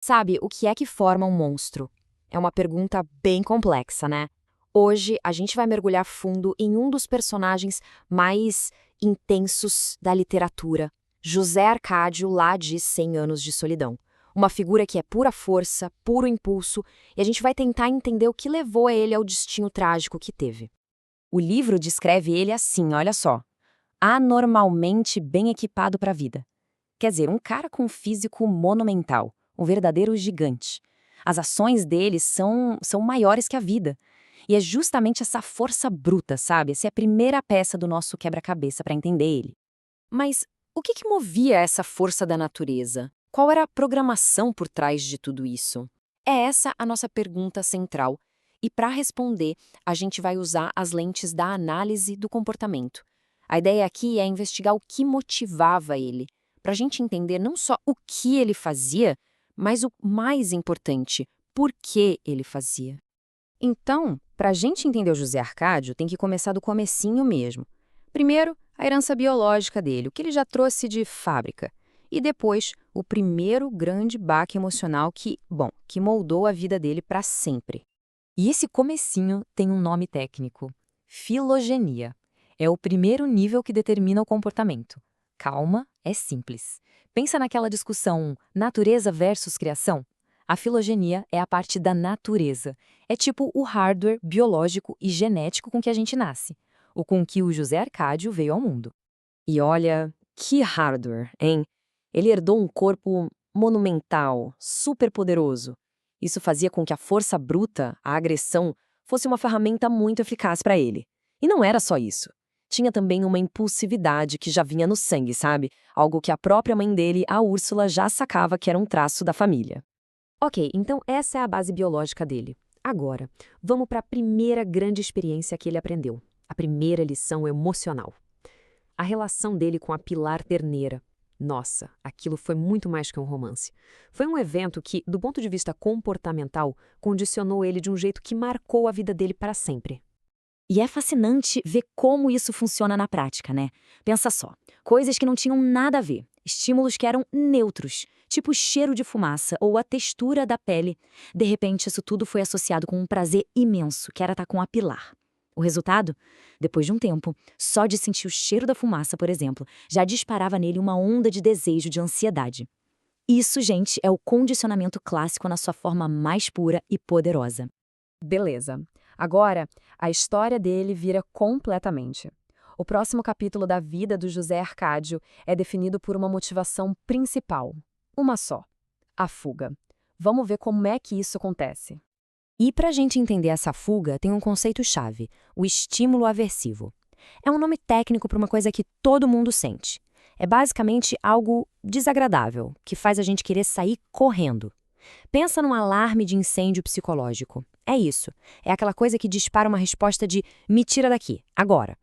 Sabe, o que é que forma um monstro? É uma pergunta bem complexa, né? Hoje a gente vai mergulhar fundo em um dos personagens mais intensos da literatura, José Arcádio, lá de 100 Anos de Solidão. Uma figura que é pura força, puro impulso, e a gente vai tentar entender o que levou a ele ao destino trágico que teve. O livro descreve ele assim, olha só: anormalmente bem equipado para a vida. Quer dizer, um cara com um físico monumental, um verdadeiro gigante. As ações dele são maiores que a vida. E é justamente essa força bruta, sabe? Essa é a primeira peça do nosso quebra-cabeça para entender ele. Mas o que movia essa força da natureza? Qual era a programação por trás de tudo isso? É essa a nossa pergunta central. E para responder, a gente vai usar as lentes da análise do comportamento. A ideia aqui é investigar o que motivava ele, para a gente entender não só o que ele fazia, mas o mais importante, por que ele fazia. Então, para a gente entender o José Arcádio, tem que começar do comecinho mesmo. Primeiro, a herança biológica dele, o que ele já trouxe de fábrica. E depois, o primeiro grande baque emocional que moldou a vida dele para sempre. E esse comecinho tem um nome técnico: filogenia. É o primeiro nível que determina o comportamento. Calma, é simples. Pensa naquela discussão natureza versus criação. A filogenia é a parte da natureza. É tipo o hardware biológico e genético com que a gente nasce, o com que o José Arcádio veio ao mundo. E olha, que hardware, hein? Ele herdou um corpo monumental, superpoderoso. Isso fazia com que a força bruta, a agressão, fosse uma ferramenta muito eficaz para ele. E não era só isso. Tinha também uma impulsividade que já vinha no sangue, sabe? Algo que a própria mãe dele, a Úrsula, já sacava que era um traço da família. Ok, então essa é a base biológica dele. Agora, vamos para a primeira grande experiência que ele aprendeu. A primeira lição emocional. A relação dele com a Pilar Terneira. Nossa, aquilo foi muito mais que um romance. Foi um evento que, do ponto de vista comportamental, condicionou ele de um jeito que marcou a vida dele para sempre. E é fascinante ver como isso funciona na prática, né? Pensa só, coisas que não tinham nada a ver, estímulos que eram neutros, tipo o cheiro de fumaça ou a textura da pele. De repente, isso tudo foi associado com um prazer imenso, que era estar com a Pilar. O resultado? Depois de um tempo, só de sentir o cheiro da fumaça, por exemplo, já disparava nele uma onda de desejo, de ansiedade. Isso, gente, é o condicionamento clássico na sua forma mais pura e poderosa. Beleza. Agora, a história dele vira completamente. O próximo capítulo da vida do José Arcádio é definido por uma motivação principal. Uma só: a fuga. Vamos ver como é que isso acontece. E para a gente entender essa fuga, tem um conceito-chave: o estímulo aversivo. É um nome técnico para uma coisa que todo mundo sente. É basicamente algo desagradável, que faz a gente querer sair correndo. Pensa num alarme de incêndio psicológico. É isso. É aquela coisa que dispara uma resposta de "me tira daqui, agora".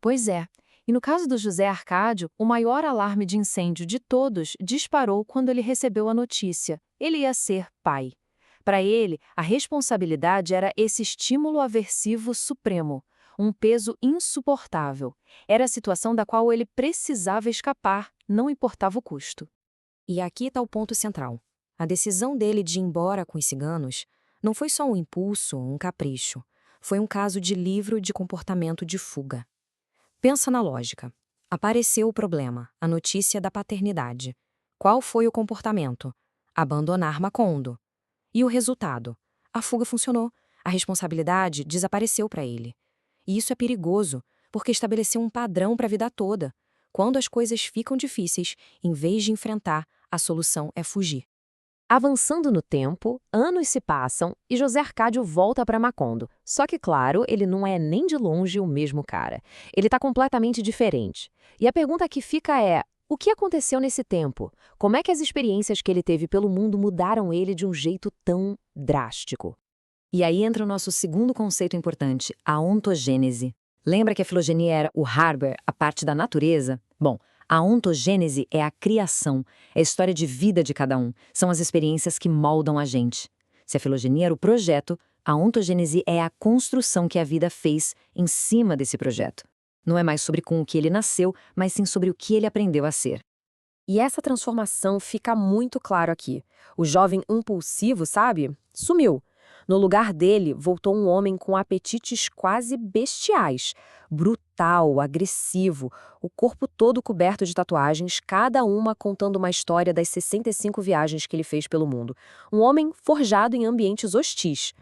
Pois é. E no caso do José Arcádio, o maior alarme de incêndio de todos disparou quando ele recebeu a notícia: ele ia ser pai. Para ele, a responsabilidade era esse estímulo aversivo supremo, um peso insuportável. Era a situação da qual ele precisava escapar, não importava o custo. E aqui está o ponto central. A decisão dele de ir embora com os ciganos não foi só um impulso ou um capricho. Foi um caso de livro de comportamento de fuga. Pensa na lógica. Apareceu o problema, a notícia da paternidade. Qual foi o comportamento? Abandonar Macondo. E o resultado? A fuga funcionou. A responsabilidade desapareceu para ele. E isso é perigoso, porque estabeleceu um padrão para a vida toda. Quando as coisas ficam difíceis, em vez de enfrentar, a solução é fugir. Avançando no tempo, anos se passam e José Arcádio volta para Macondo. Só que, claro, ele não é nem de longe o mesmo cara. Ele está completamente diferente. E a pergunta que fica é: o que aconteceu nesse tempo? Como é que as experiências que ele teve pelo mundo mudaram ele de um jeito tão drástico? E aí entra o nosso segundo conceito importante, a ontogênese. Lembra que a filogenia era o hardware, a parte da natureza? Bom, a ontogênese é a criação, é a história de vida de cada um, são as experiências que moldam a gente. Se a filogenia era o projeto, a ontogênese é a construção que a vida fez em cima desse projeto. Não é mais sobre com o que ele nasceu, mas sim sobre o que ele aprendeu a ser. E essa transformação fica muito claro aqui. O jovem impulsivo, sabe? Sumiu. No lugar dele, voltou um homem com apetites quase bestiais. Brutal, agressivo, o corpo todo coberto de tatuagens, cada uma contando uma história das 65 viagens que ele fez pelo mundo. Um homem forjado em ambientes hostis.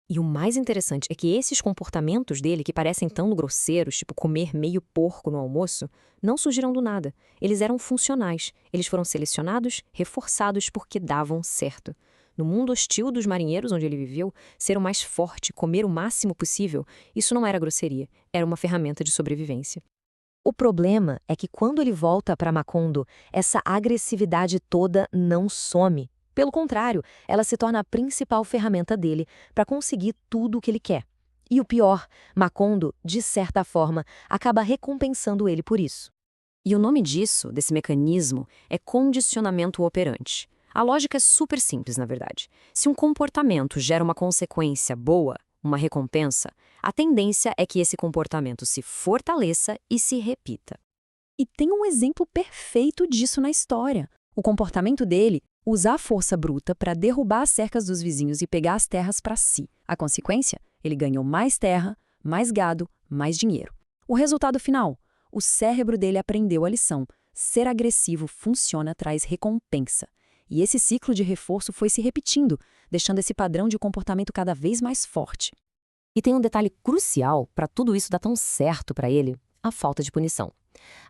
E o mais interessante é que esses comportamentos dele, que parecem tão grosseiros, tipo comer meio porco no almoço, não surgiram do nada. Eles eram funcionais. Eles foram selecionados, reforçados porque davam certo. No mundo hostil dos marinheiros onde ele viveu, ser o mais forte, comer o máximo possível, isso não era grosseria, era uma ferramenta de sobrevivência. O problema é que quando ele volta para Macondo, essa agressividade toda não some. Pelo contrário, ela se torna a principal ferramenta dele para conseguir tudo o que ele quer. E o pior, Macondo, de certa forma, acaba recompensando ele por isso. E o nome disso, desse mecanismo, é condicionamento operante. A lógica é super simples, na verdade. Se um comportamento gera uma consequência boa, uma recompensa, a tendência é que esse comportamento se fortaleça e se repita. E tem um exemplo perfeito disso na história. O comportamento dele, usar a força bruta para derrubar as cercas dos vizinhos e pegar as terras para si. A consequência? Ele ganhou mais terra, mais gado, mais dinheiro. O resultado final? O cérebro dele aprendeu a lição. Ser agressivo funciona, traz recompensa. E esse ciclo de reforço foi se repetindo, deixando esse padrão de comportamento cada vez mais forte. E tem um detalhe crucial para tudo isso dar tão certo para ele: a falta de punição.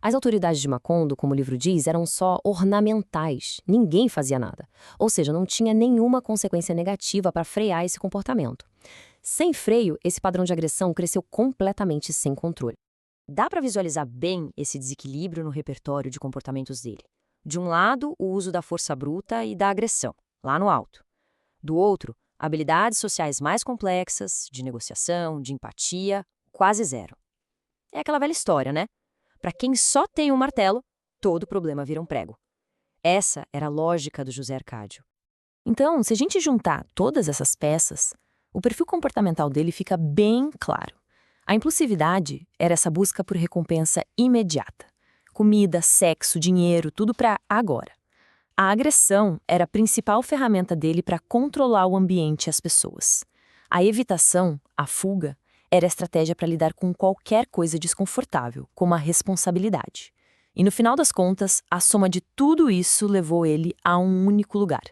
As autoridades de Macondo, como o livro diz, eram só ornamentais, ninguém fazia nada. Ou seja, não tinha nenhuma consequência negativa para frear esse comportamento. Sem freio, esse padrão de agressão cresceu completamente sem controle. Dá para visualizar bem esse desequilíbrio no repertório de comportamentos dele. De um lado, o uso da força bruta e da agressão, lá no alto. Do outro, habilidades sociais mais complexas, de negociação, de empatia, quase zero. É aquela velha história, né? Para quem só tem um martelo, todo problema vira um prego. Essa era a lógica do José Arcádio. Então, se a gente juntar todas essas peças, o perfil comportamental dele fica bem claro. A impulsividade era essa busca por recompensa imediata. Comida, sexo, dinheiro, tudo para agora. A agressão era a principal ferramenta dele para controlar o ambiente e as pessoas. A evitação, a fuga, era a estratégia para lidar com qualquer coisa desconfortável, como a responsabilidade. E no final das contas, a soma de tudo isso levou ele a um único lugar: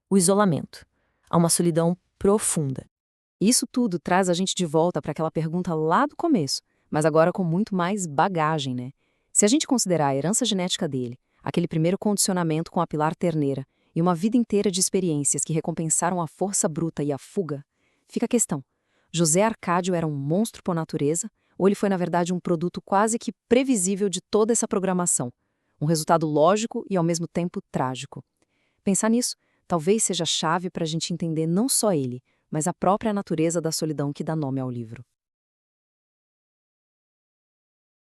o isolamento, a uma solidão profunda. Isso tudo traz a gente de volta para aquela pergunta lá do começo, mas agora com muito mais bagagem, né? Se a gente considerar a herança genética dele, aquele primeiro condicionamento com a pilar terneira e uma vida inteira de experiências que recompensaram a força bruta e a fuga, fica a questão: José Arcádio era um monstro por natureza, ou ele foi, na verdade, um produto quase que previsível de toda essa programação? Um resultado lógico e, ao mesmo tempo, trágico. Pensar nisso talvez seja a chave para a gente entender não só ele, mas a própria natureza da solidão que dá nome ao livro.